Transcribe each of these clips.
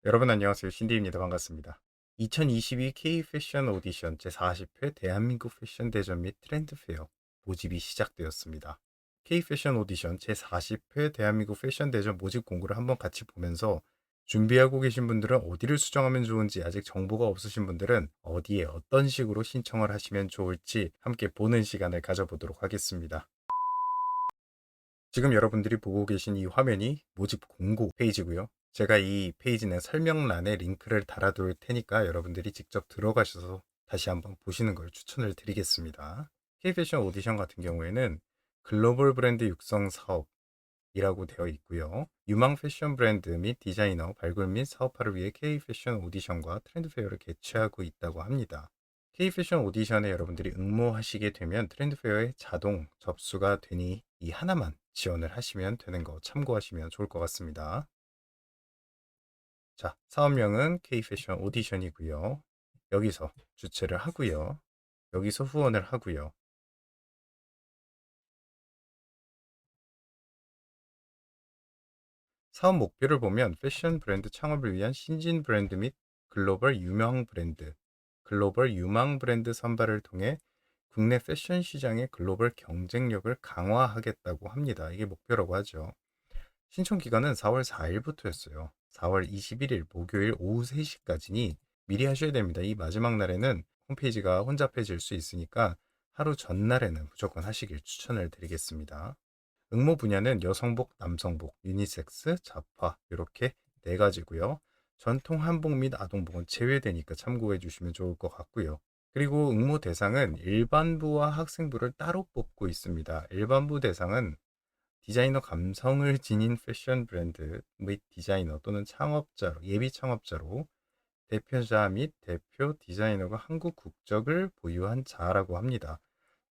여러분 안녕하세요. 신디입니다. 반갑습니다. 2022 K 패션 오디션 제40회 대한민국 패션 대전 및 트렌드 페어 모집이 시작되었습니다. K 패션 오디션 제40회 대한민국 패션 대전 모집 공고를 한번 같이 보면서 준비하고 계신 분들은 어디를 수정하면 좋은지, 아직 정보가 없으신 분들은 어디에 어떤 식으로 신청을 하시면 좋을지 함께 보는 시간을 가져보도록 하겠습니다. 지금 여러분들이 보고 계신 이 화면이 모집 공고 페이지고요. 제가 이 페이지는 설명란에 링크를 달아둘 테니까 여러분들이 직접 들어가셔서 다시 한번 보시는 걸 추천을 드리겠습니다. K패션 오디션 같은 경우에는 글로벌 브랜드 육성 사업이라고 되어 있고요. 유망 패션 브랜드 및 디자이너 발굴 및 사업화를 위해 K패션 오디션과 트렌드 페어를 개최하고 있다고 합니다. K패션 오디션에 여러분들이 응모하시게 되면 트렌드 페어에 자동 접수가 되니 이 하나만 지원을 하시면 되는 거 참고하시면 좋을 것 같습니다. 자, 사업명은 K패션 오디션이고요. 여기서 주최를 하고요. 여기서 후원을 하고요. 사업 목표를 보면 패션 브랜드 창업을 위한 신진 브랜드 및 글로벌 유망 브랜드 선발을 통해 국내 패션 시장의 글로벌 경쟁력을 강화하겠다고 합니다. 이게 목표라고 하죠. 신청 기간은 4월 4일부터였어요. 4월 21일 목요일 오후 3시까지니 미리 하셔야 됩니다. 이 마지막 날에는 홈페이지가 혼잡해질 수 있으니까 하루 전날에는 무조건 하시길 추천을 드리겠습니다. 응모 분야는 여성복, 남성복, 유니섹스, 잡화 이렇게 네 가지고요. 전통 한복 및 아동복은 제외되니까 참고해 주시면 좋을 것 같고요. 그리고 응모 대상은 일반부와 학생부를 따로 뽑고 있습니다. 일반부 대상은 디자이너 감성을 지닌 패션 브랜드 및 디자이너 또는 창업자로, 예비 창업자로 대표자 및 대표 디자이너가 한국 국적을 보유한 자라고 합니다.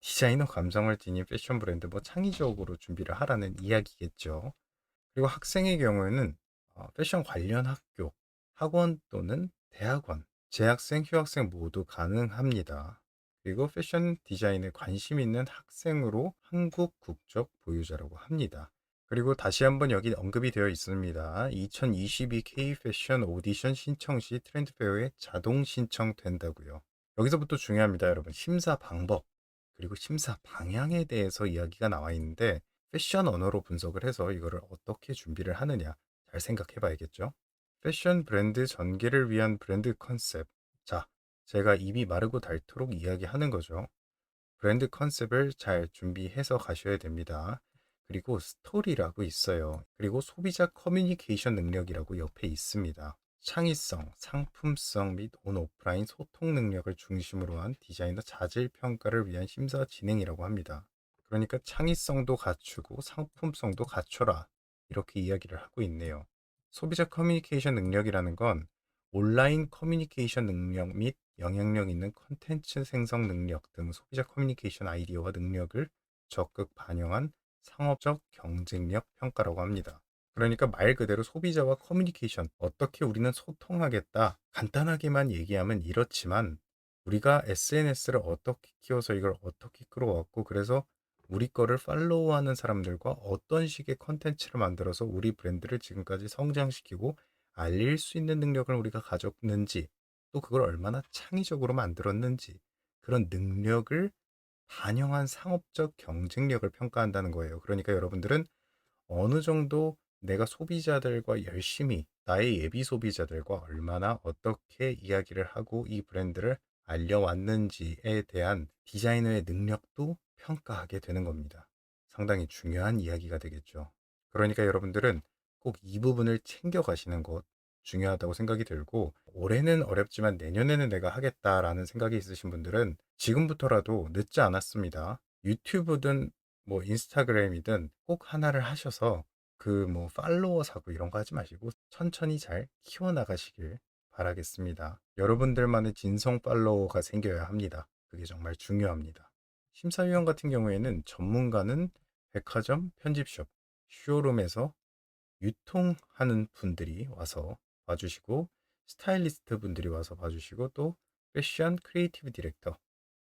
디자이너 감성을 지닌 패션 브랜드, 뭐 창의적으로 준비를 하라는 이야기겠죠. 그리고 학생의 경우에는 패션 관련 학교, 학원 또는 대학원, 재학생, 휴학생 모두 가능합니다. 그리고 패션 디자인에 관심 있는 학생으로 한국 국적 보유자라고 합니다. 그리고 다시 한번 여기 언급이 되어 있습니다. 2022 K 패션 오디션 신청 시 트렌드 페어에 자동 신청된다고요. 여기서부터 중요합니다, 여러분. 심사 방법, 그리고 심사 방향에 대해서 이야기가 나와 있는데 패션 언어로 분석을 해서 이거를 어떻게 준비를 하느냐 잘 생각해 봐야겠죠. 패션 브랜드 전개를 위한 브랜드 컨셉. 자, 제가 입이 마르고 닳도록 이야기하는 거죠. 브랜드 컨셉을 잘 준비해서 가셔야 됩니다. 그리고 스토리라고 있어요. 그리고 소비자 커뮤니케이션 능력이라고 옆에 있습니다. 창의성, 상품성 및 온 오프라인 소통 능력을 중심으로 한 디자이너 자질 평가를 위한 심사 진행이라고 합니다. 그러니까 창의성도 갖추고 상품성도 갖춰라. 이렇게 이야기를 하고 있네요. 소비자 커뮤니케이션 능력이라는 건 온라인 커뮤니케이션 능력 및 영향력 있는 컨텐츠 생성 능력 등 소비자 커뮤니케이션 아이디어와 능력을 적극 반영한 상업적 경쟁력 평가라고 합니다. 그러니까 말 그대로 소비자와 커뮤니케이션, 어떻게 우리는 소통하겠다. 간단하게만 얘기하면 이렇지만 우리가 SNS를 어떻게 키워서 이걸 어떻게 끌어왔고, 그래서 우리 거를 팔로우하는 사람들과 어떤 식의 컨텐츠를 만들어서 우리 브랜드를 지금까지 성장시키고 알릴 수 있는 능력을 우리가 가졌는지, 또 그걸 얼마나 창의적으로 만들었는지, 그런 능력을 반영한 상업적 경쟁력을 평가한다는 거예요. 그러니까 여러분들은 어느 정도 내가 소비자들과 열심히, 나의 예비 소비자들과 얼마나 어떻게 이야기를 하고 이 브랜드를 알려왔는지에 대한 디자이너의 능력도 평가하게 되는 겁니다. 상당히 중요한 이야기가 되겠죠. 그러니까 여러분들은 꼭 이 부분을 챙겨 가시는 것 중요하다고 생각이 들고, 올해는 어렵지만 내년에는 내가 하겠다라는 생각이 있으신 분들은 지금부터라도 늦지 않았습니다. 유튜브든 뭐 인스타그램이든 꼭 하나를 하셔서 그 뭐 팔로워 사고 이런 거 하지 마시고 천천히 잘 키워나가시길 바라겠습니다. 여러분들만의 진성 팔로워가 생겨야 합니다. 그게 정말 중요합니다. 심사위원 같은 경우에는 전문가는 백화점, 편집숍, 쇼룸에서 유통하는 분들이 와서 봐주시고, 스타일리스트 분들이 와서 봐주시고, 또 패션 크리에이티브 디렉터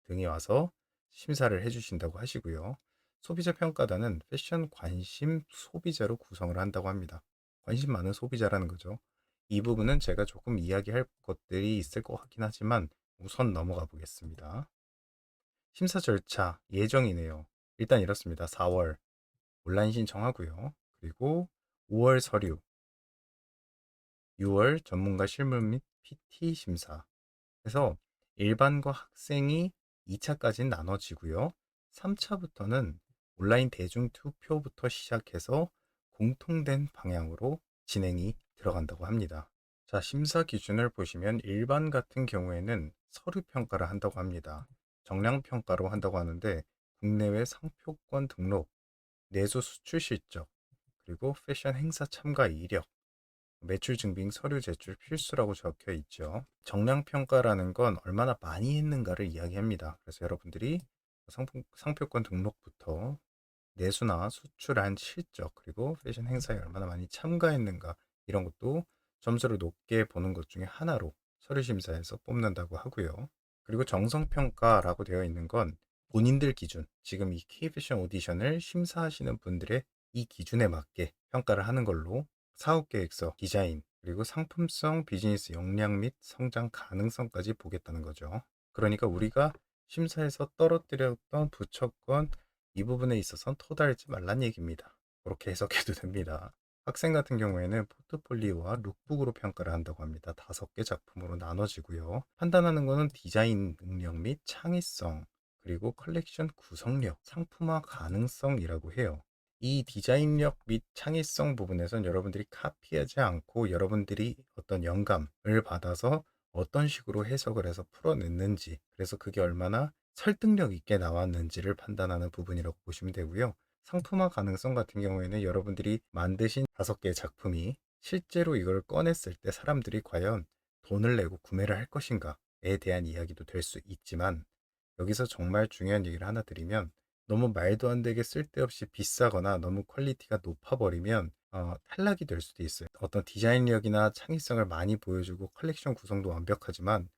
등이 와서 심사를 해주신다고 하시고요. 소비자 평가단은 패션 관심 소비자로 구성을 한다고 합니다. 관심 많은 소비자라는 거죠. 이 부분은 제가 조금 이야기할 것들이 있을 것 같긴 하지만 우선 넘어가 보겠습니다. 심사 절차 예정이네요. 일단 이렇습니다. 4월 온라인 신청하고요. 그리고 5월 서류, 6월 전문가 실무 및 PT 심사 해서 일반과 학생이 2차까지는 나눠지고요. 3차부터는 온라인 대중 투표부터 시작해서 공통된 방향으로 진행이 들어간다고 합니다. 자, 심사 기준을 보시면 일반 같은 경우에는 서류 평가를 한다고 합니다. 정량 평가로 한다고 하는데 국내외 상표권 등록, 내수 수출 실적, 그리고 패션 행사 참가 이력, 매출 증빙 서류 제출 필수라고 적혀 있죠. 정량 평가라는 건 얼마나 많이 했는가를 이야기합니다. 그래서 여러분들이 상표권 등록부터 내수나 수출한 실적, 그리고 패션 행사에 얼마나 많이 참가했는가, 이런 것도 점수를 높게 보는 것 중에 하나로 서류 심사에서 뽑는다고 하고요. 그리고 정성평가라고 되어 있는 건 본인들 기준, 지금 이 K패션 오디션을 심사하시는 분들의 이 기준에 맞게 평가를 하는 걸로 사업계획서, 디자인, 그리고 상품성, 비즈니스 역량 및 성장 가능성까지 보겠다는 거죠. 그러니까 우리가 심사에서 떨어뜨렸던 부처권 이 부분에 있어서는 토달지 말란 얘기입니다. 그렇게 해석해도 됩니다. 학생 같은 경우에는 포트폴리오와 룩북으로 평가를 한다고 합니다. 5개 작품으로 나눠지고요. 판단하는 것은 디자인 능력 및 창의성, 그리고 컬렉션 구성력, 상품화 가능성이라고 해요. 이 디자인력 및 창의성 부분에선 여러분들이 카피하지 않고 여러분들이 어떤 영감을 받아서 어떤 식으로 해석을 해서 풀어냈는지, 그래서 그게 얼마나 설득력 있게 나왔는지를 판단하는 부분이라고 보시면 되고요. 상품화 가능성 같은 경우에는 여러분들이 만드신 5개의 작품이 실제로 이걸 꺼냈을 때 사람들이 과연 돈을 내고 구매를 할 것인가에 대한 이야기도 될 수 있지만, 여기서 정말 중요한 얘기를 하나 드리면, 너무 말도 안 되게 쓸데없이 비싸거나 너무 퀄리티가 높아버리면 탈락이 될 수도 있어요. 어떤 디자인력이나 창의성을 많이 보여주고 컬렉션 구성도 완벽하지만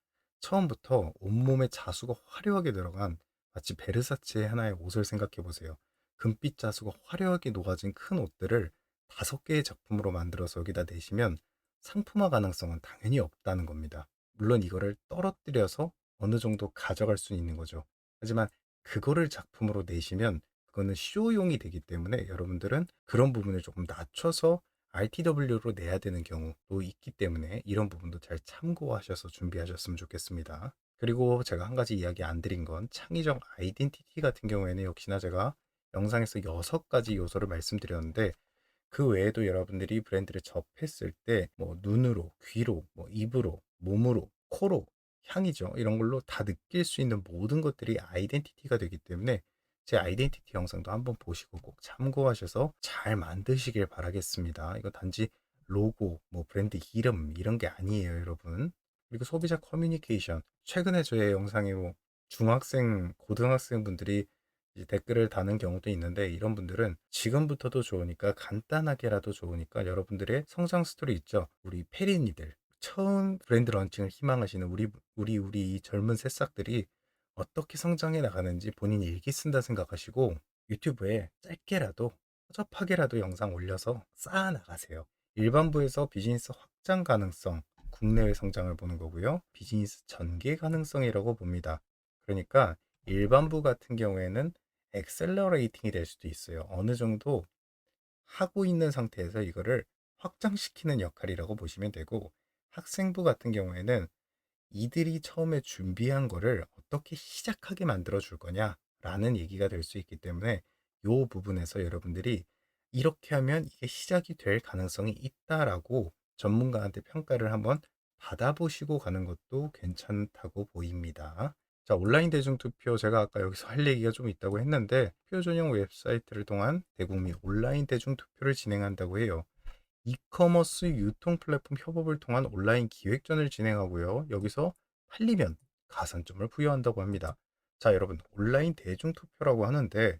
처음부터 온몸에 자수가 화려하게 들어간, 마치 베르사체 하나의 옷을 생각해 보세요. 금빛 자수가 화려하게 녹아진 큰 옷들을 5개의 작품으로 만들어서 여기다 내시면 상품화 가능성은 당연히 없다는 겁니다. 물론 이거를 떨어뜨려서 어느 정도 가져갈 수 있는 거죠. 하지만 그거를 작품으로 내시면 그거는 쇼용이 되기 때문에 여러분들은 그런 부분을 조금 낮춰서 RTW로 내야 되는 경우도 있기 때문에 이런 부분도 잘 참고하셔서 준비하셨으면 좋겠습니다. 그리고 제가 한 가지 이야기 안 드린 건 창의적 아이덴티티 같은 경우에는 역시나 제가 영상에서 6가지 요소를 말씀드렸는데, 그 외에도 여러분들이 브랜드를 접했을 때 뭐 눈으로, 귀로, 뭐 입으로, 몸으로, 코로, 향이죠. 이런 걸로 다 느낄 수 있는 모든 것들이 아이덴티티가 되기 때문에 제 아이덴티티 영상도 한번 보시고 꼭 참고하셔서 잘 만드시길 바라겠습니다. 이거 단지 로고, 뭐 브랜드 이름 이런 게 아니에요, 여러분. 그리고 소비자 커뮤니케이션. 최근에 저의 영상에 뭐 중학생, 고등학생 분들이 이제 댓글을 다는 경우도 있는데, 이런 분들은 지금부터도 좋으니까 간단하게라도 좋으니까 여러분들의 성장 스토리 있죠. 우리 페리니들 처음 브랜드 런칭을 희망하시는 우리 이 젊은 새싹들이 어떻게 성장해 나가는지 본인이 일기 쓴다 생각하시고 유튜브에 짧게라도 허접하게라도 영상 올려서 쌓아 나가세요. 일반부에서 비즈니스 확장 가능성, 국내외 성장을 보는 거고요. 비즈니스 전개 가능성이라고 봅니다. 그러니까 일반부 같은 경우에는 엑셀러레이팅이 될 수도 있어요. 어느 정도 하고 있는 상태에서 이거를 확장시키는 역할이라고 보시면 되고, 학생부 같은 경우에는 이들이 처음에 준비한 거를 어떻게 시작하게 만들어 줄 거냐라는 얘기가 될 수 있기 때문에 이 부분에서 여러분들이 이렇게 하면 이게 시작이 될 가능성이 있다라고 전문가한테 평가를 한번 받아보시고 가는 것도 괜찮다고 보입니다. 자, 온라인 대중투표 제가 아까 여기서 할 얘기가 좀 있다고 했는데 투표 전용 웹사이트를 통한 대국민 온라인 대중투표를 진행한다고 해요. 이커머스 유통 플랫폼 협업을 통한 온라인 기획전을 진행하고요. 여기서 팔리면 가산점을 부여한다고 합니다. 자, 여러분, 온라인 대중투표라고 하는데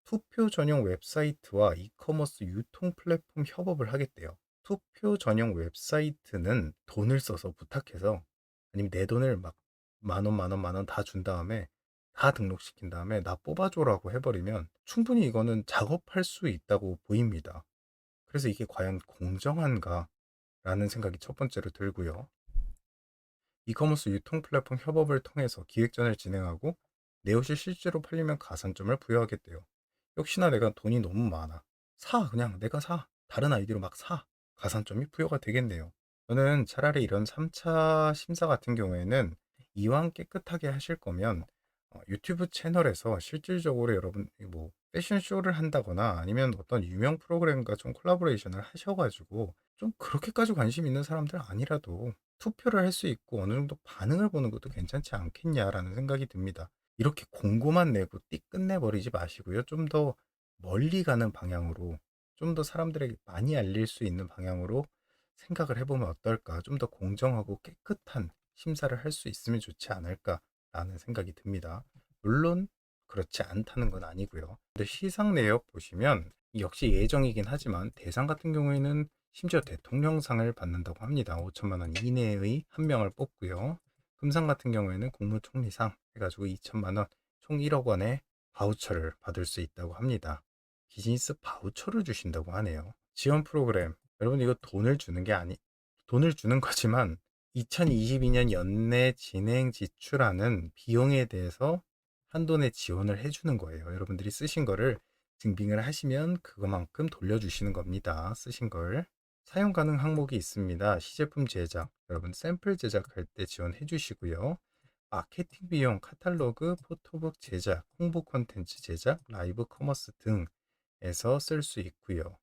투표 전용 웹사이트와 이커머스 유통 플랫폼 협업을 하겠대요. 투표 전용 웹사이트는 돈을 써서 부탁해서, 아니면 내 돈을 막 만 원, 만 원, 만 원 다 준 다음에 다 등록시킨 다음에 나 뽑아줘라고 해버리면 충분히 이거는 작업할 수 있다고 보입니다. 그래서 이게 과연 공정한가? 라는 생각이 첫 번째로 들고요. 이커머스 유통 플랫폼 협업을 통해서 기획전을 진행하고 내 옷이 실제로 팔리면 가산점을 부여하겠대요. 역시나 내가 돈이 너무 많아. 그냥 내가 사. 다른 아이디로 막 사. 가산점이 부여가 되겠네요. 저는 차라리 이런 3차 심사 같은 경우에는 이왕 깨끗하게 하실 거면 유튜브 채널에서 실질적으로 여러분 뭐 패션쇼를 한다거나 아니면 어떤 유명 프로그램과 좀 콜라보레이션을 하셔가지고 좀 그렇게까지 관심 있는 사람들 아니라도 투표를 할 수 있고 어느 정도 반응을 보는 것도 괜찮지 않겠냐라는 생각이 듭니다. 이렇게 공고만 내고 띡 끝내버리지 마시고요. 좀 더 멀리 가는 방향으로, 좀 더 사람들에게 많이 알릴 수 있는 방향으로 생각을 해보면 어떨까? 좀 더 공정하고 깨끗한 심사를 할 수 있으면 좋지 않을까라는 생각이 듭니다. 물론 그렇지 않다는 건 아니고요. 근데 시상 내역 보시면 역시 예정이긴 하지만 대상 같은 경우에는 심지어 대통령상을 받는다고 합니다. 5천만 원 이내의 한 명을 뽑고요. 금상 같은 경우에는 국무총리상 해가지고 2천만 원, 총 1억 원의 바우처를 받을 수 있다고 합니다. 비즈니스 바우처를 주신다고 하네요. 지원 프로그램. 여러분 이거 돈을 주는 거지만 2022년 연내 진행 지출하는 비용에 대해서 한돈의 지원을 해주는 거예요. 여러분들이 쓰신 거를 증빙을 하시면 그거만큼 돌려주시는 겁니다. 쓰신 걸. 사용 가능 항목이 있습니다. 시제품 제작, 여러분 샘플 제작할 때 지원해 주시고요. 마케팅 비용, 카탈로그, 포토북 제작, 홍보 콘텐츠 제작, 라이브 커머스 등에서 쓸 수 있고요.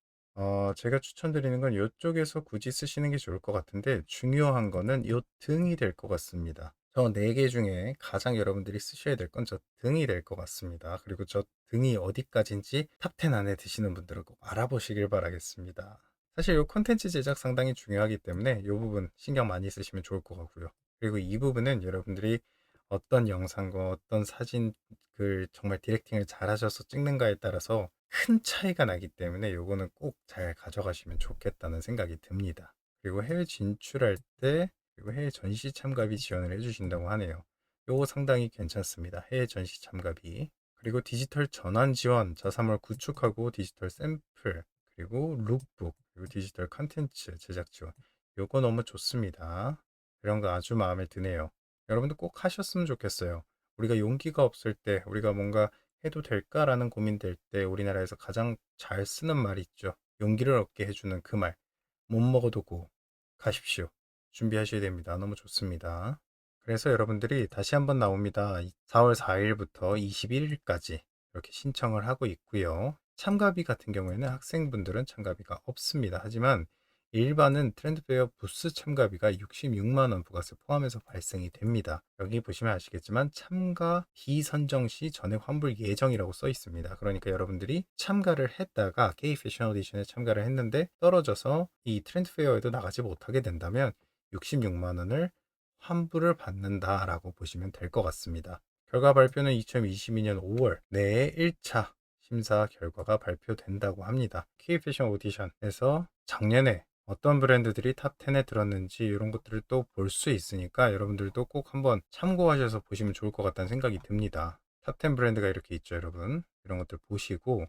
제가 추천드리는 건 이쪽에서 굳이 쓰시는 게 좋을 것 같은데 중요한 거는 이 등이 될 것 같습니다. 저 4개 중에 가장 여러분들이 쓰셔야 될 건 저 등이 될 것 같습니다. 그리고 저 등이 어디까지인지 탑 10 안에 드시는 분들은 꼭 알아보시길 바라겠습니다. 사실 이 콘텐츠 제작 상당히 중요하기 때문에 이 부분 신경 많이 쓰시면 좋을 것 같고요. 그리고 이 부분은 여러분들이 어떤 영상과 어떤 사진 글 정말 디렉팅을 잘 하셔서 찍는가에 따라서 큰 차이가 나기 때문에 요거는 꼭 잘 가져가시면 좋겠다는 생각이 듭니다. 그리고 해외 진출할 때 그리고 해외 전시 참가비 지원을 해주신다고 하네요. 요거 상당히 괜찮습니다. 해외 전시 참가비. 그리고 디지털 전환 지원, 자사몰 구축하고 디지털 샘플, 그리고 룩북, 그리고 디지털 컨텐츠 제작 지원. 요거 너무 좋습니다. 이런 거 아주 마음에 드네요. 여러분도 꼭 하셨으면 좋겠어요. 우리가 용기가 없을 때, 우리가 뭔가 해도 될까라는 고민될 때 우리나라에서 가장 잘 쓰는 말이 있죠. 용기를 얻게 해주는 그 말. 못 먹어도 고 가십시오. 준비하셔야 됩니다. 너무 좋습니다. 그래서 여러분들이 다시 한번 나옵니다. 4월 4일부터 21일까지 이렇게 신청을 하고 있고요. 참가비 같은 경우에는 학생분들은 참가비가 없습니다. 하지만 일반은 트렌드페어 부스 참가비가 66만 원 부가세 포함해서 발생이 됩니다. 여기 보시면 아시겠지만 참가 비선정 시 전액 환불 예정이라고 써 있습니다. 그러니까 여러분들이 참가를 했다가 K 패션 오디션에 참가를 했는데 떨어져서 이 트렌드페어에도 나가지 못하게 된다면 66만 원을 환불을 받는다라고 보시면 될 것 같습니다. 결과 발표는 2022년 5월 내에 1차 심사 결과가 발표된다고 합니다. K 패션 오디션에서 작년에 어떤 브랜드들이 탑 10에 들었는지 이런 것들을 또 볼 수 있으니까 여러분들도 꼭 한번 참고하셔서 보시면 좋을 것 같다는 생각이 듭니다. 탑 10 브랜드가 이렇게 있죠, 여러분. 이런 것들 보시고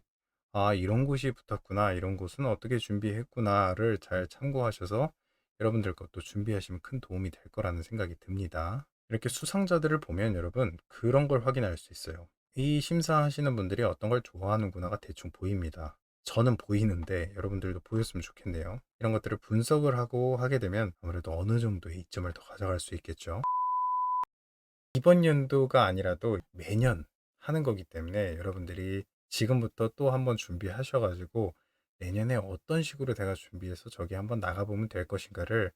이런 곳이 붙었구나, 이런 곳은 어떻게 준비했구나를 잘 참고하셔서 여러분들 것도 준비하시면 큰 도움이 될 거라는 생각이 듭니다. 이렇게 수상자들을 보면 여러분 그런 걸 확인할 수 있어요. 이 심사하시는 분들이 어떤 걸 좋아하는구나가 대충 보입니다. 저는 보이는데 여러분들도 보였으면 좋겠네요. 이런 것들을 분석을 하고 하게 되면 아무래도 어느 정도의 이점을 더 가져갈 수 있겠죠. 이번 연도가 아니라도 매년 하는 거기 때문에 여러분들이 지금부터 또 한번 준비하셔가지고 내년에 어떤 식으로 내가 준비해서 저기 한번 나가보면 될 것인가를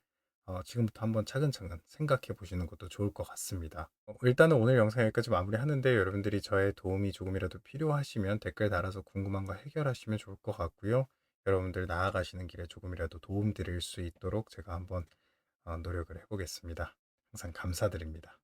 지금부터 한번 차근차근 생각해 보시는 것도 좋을 것 같습니다. 일단은 오늘 영상 여기까지 마무리하는데 여러분들이 저의 도움이 조금이라도 필요하시면 댓글 달아서 궁금한 거 해결하시면 좋을 것 같고요. 여러분들 나아가시는 길에 조금이라도 도움 드릴 수 있도록 제가 한번 노력을 해보겠습니다. 항상 감사드립니다.